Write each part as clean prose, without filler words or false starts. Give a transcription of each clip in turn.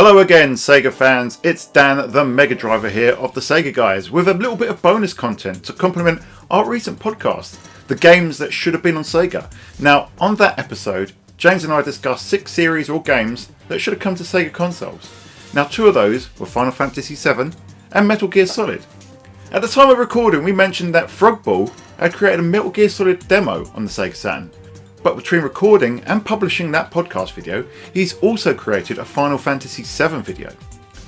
Hello again, Sega fans. It's Dan, the Mega Driver here of the Sega Guys, with a little bit of bonus content to complement our recent podcast, the games that should have been on Sega. Now, on that episode, James and I discussed 6 series or games that should have come to Sega consoles. Now, 2 of those were Final Fantasy VII and Metal Gear Solid. At the time of recording, we mentioned that Frogbull had created a Metal Gear Solid demo on the Sega Saturn. But between recording and publishing that podcast video, he's also created a Final Fantasy VII video.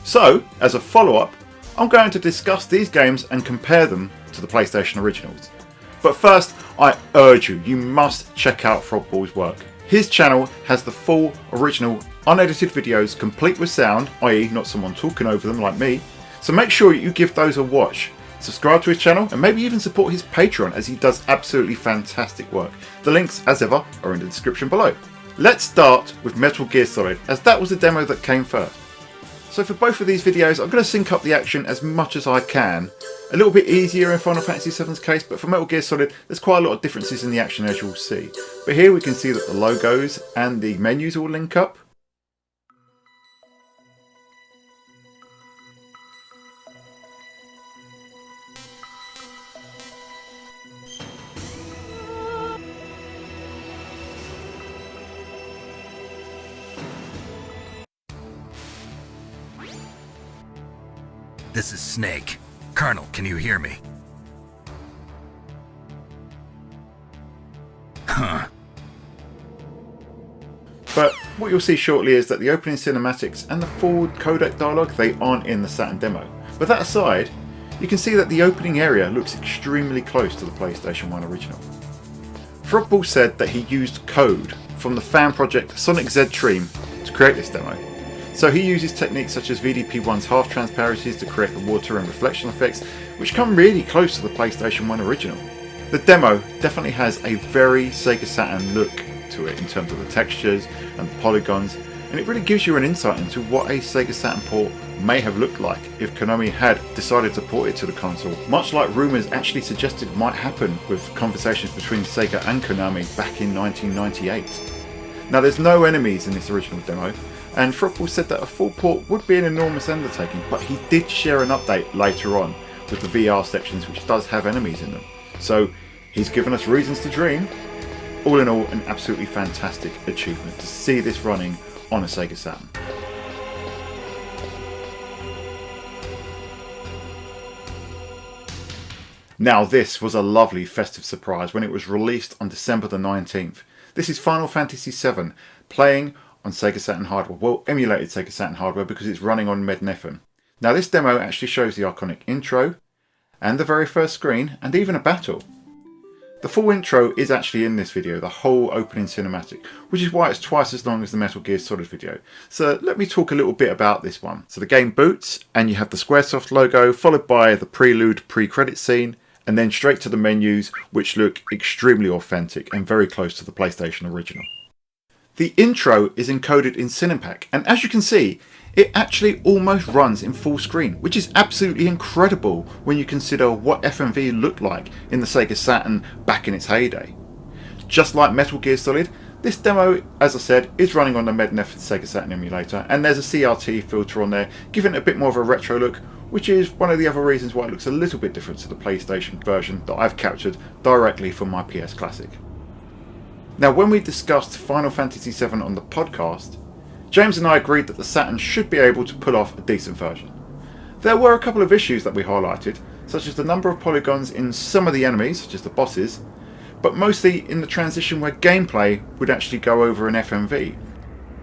So, as a follow-up, I'm going to discuss these games and compare them to the PlayStation originals. But first, I urge you, you must check out Frogbull's work. His channel has the full, original, unedited videos complete with sound, i.e. not someone talking over them like me, so make sure you give those a watch. Subscribe to his channel and maybe even support his Patreon, as he does absolutely fantastic work. The links, as ever, are in the description below. Let's start with Metal Gear Solid, as that was the demo that came first. So for both of these videos, I'm going to sync up the action as much as I can. A little bit easier in Final Fantasy VII's case, but for Metal Gear Solid, there's quite a lot of differences in the action, as you'll see. But here we can see that the logos and the menus all link up. This is Snake. Colonel, can you hear me? Huh. But what you'll see shortly is that the opening cinematics and the full codec dialogue, they aren't in the Saturn demo. But that aside, you can see that the opening area looks extremely close to the PlayStation 1 original. Frogbull said that he used code from the fan project Sonic Z Dream to create this demo. So he uses techniques such as VDP1's half transparencies to create the water and reflection effects, which come really close to the PlayStation 1 original. The demo definitely has a very Sega Saturn look to it in terms of the textures and the polygons, and it really gives you an insight into what a Sega Saturn port may have looked like if Konami had decided to port it to the console, much like rumours actually suggested might happen with conversations between Sega and Konami back in 1998. Now, there's no enemies in this original demo, and Frogbull said that a full port would be an enormous undertaking, but he did share an update later on with the VR sections, which does have enemies in them. So he's given us reasons to dream. All in all, an absolutely fantastic achievement to see this running on a Sega Saturn. Now, this was a lovely festive surprise when it was released on December the 19th. This is Final Fantasy VII, playing on Sega Saturn hardware, well, emulated Sega Saturn hardware because it's running on Mednafen. Now, this demo actually shows the iconic intro and the very first screen and even a battle. The full intro is actually in this video, the whole opening cinematic, which is why it's twice as long as the Metal Gear Solid video. So let me talk a little bit about this one. So the game boots and you have the Squaresoft logo followed by the prelude pre-credit scene and then straight to the menus, which look extremely authentic and very close to the PlayStation original. The intro is encoded in Cinepack, and as you can see, it actually almost runs in full screen, which is absolutely incredible when you consider what FMV looked like in the Sega Saturn back in its heyday. Just like Metal Gear Solid, this demo, as I said, is running on the Mednafen Sega Saturn Emulator, and there's a CRT filter on there, giving it a bit more of a retro look, which is one of the other reasons why it looks a little bit different to the PlayStation version that I've captured directly from my PS Classic. Now, when we discussed Final Fantasy VII on the podcast, James and I agreed that the Saturn should be able to pull off a decent version. There were a couple of issues that we highlighted, such as the number of polygons in some of the enemies, such as the bosses, but mostly in the transition where gameplay would actually go over an FMV,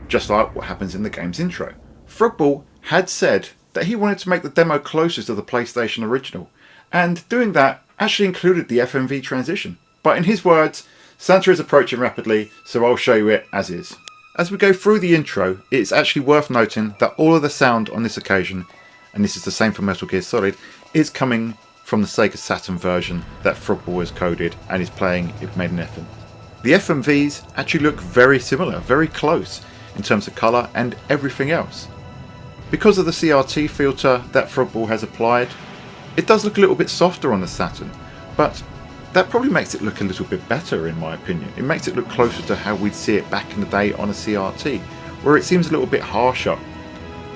just like what happens in the game's intro. Frogbull had said that he wanted to make the demo closer to the PlayStation original, and doing that actually included the FMV transition. But in his words, Santa is approaching rapidly, so I'll show you it as is. As we go through the intro, it's actually worth noting that all of the sound on this occasion, and this is the same for Metal Gear Solid, is coming from the Sega Saturn version that Frogbull has coded and is playing in Mednafen. The FMVs actually look very similar, very close in terms of colour and everything else. Because of the CRT filter that Frogbull has applied, it does look a little bit softer on the Saturn, but that probably makes it look a little bit better in my opinion. It makes it look closer to how we'd see it back in the day on a CRT, where it seems a little bit harsher.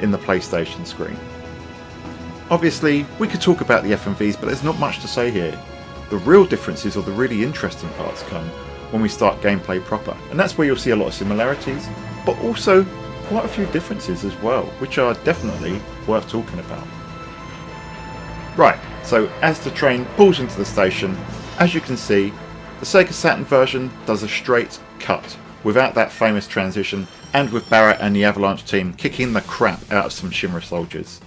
in the PlayStation screen. Obviously, we could talk about the FMVs, but there's not much to say here. The real differences or the really interesting parts come when we start gameplay proper, and that's where you'll see a lot of similarities, but also quite a few differences as well, which are definitely worth talking about. Right, so as the train pulls into the station, as you can see, the Sega Saturn version does a straight cut, without that famous transition, and with Barrett and the Avalanche team kicking the crap out of some Shinra soldiers.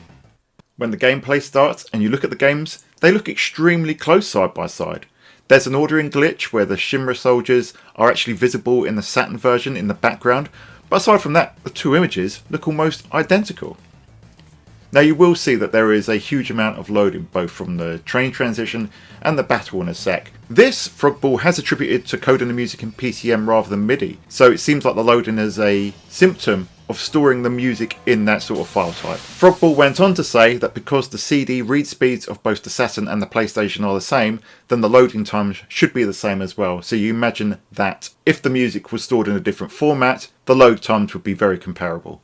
When the gameplay starts and you look at the games, they look extremely close side by side. There's an ordering glitch where the Shinra soldiers are actually visible in the Saturn version in the background, but aside from that, the two images look almost identical. Now you will see that there is a huge amount of loading both from the train transition and the battle in a sec. This, Frogbull has attributed to coding the music in PCM rather than MIDI, so it seems like the loading is a symptom of storing the music in that sort of file type. Frogbull went on to say that because the CD read speeds of both the Saturn and the PlayStation are the same, then the loading times should be the same as well. So you imagine that if the music was stored in a different format, the load times would be very comparable.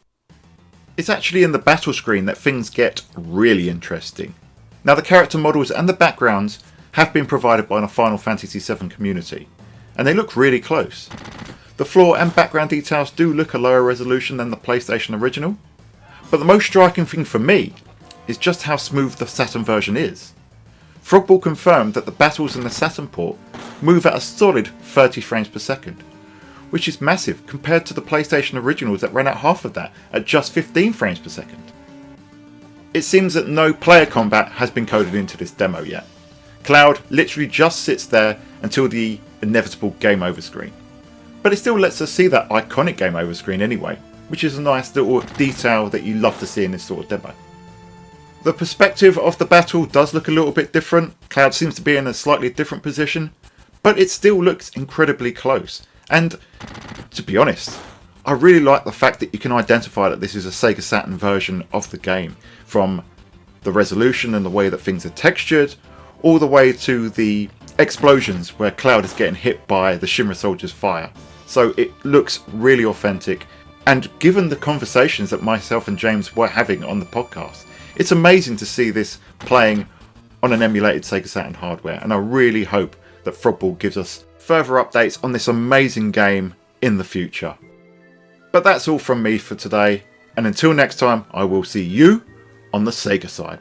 It's actually in the battle screen that things get really interesting. Now the character models and the backgrounds have been provided by the Final Fantasy VII community, and they look really close. The floor and background details do look a lower resolution than the PlayStation original, but the most striking thing for me is just how smooth the Saturn version is. Frogbull confirmed that the battles in the Saturn port move at a solid 30 frames per second, which is massive compared to the PlayStation originals that ran at half of that at just 15 frames per second. It seems that no player combat has been coded into this demo yet. Cloud literally just sits there until the inevitable game over screen. But it still lets us see that iconic game over screen anyway, which is a nice little detail that you love to see in this sort of demo. The perspective of the battle does look a little bit different. Cloud seems to be in a slightly different position, but it still looks incredibly close. And to be honest, I really like the fact that you can identify that this is a Sega Saturn version of the game, from the resolution and the way that things are textured, all the way to the explosions where Cloud is getting hit by the Shinra soldiers' fire. So it looks really authentic, and given the conversations that myself and James were having on the podcast, it's amazing to see this playing on an emulated Sega Saturn hardware, and I really hope that Frogbull gives us further updates on this amazing game in the future. But that's all from me for today, and until next time, I will see you on the Sega side.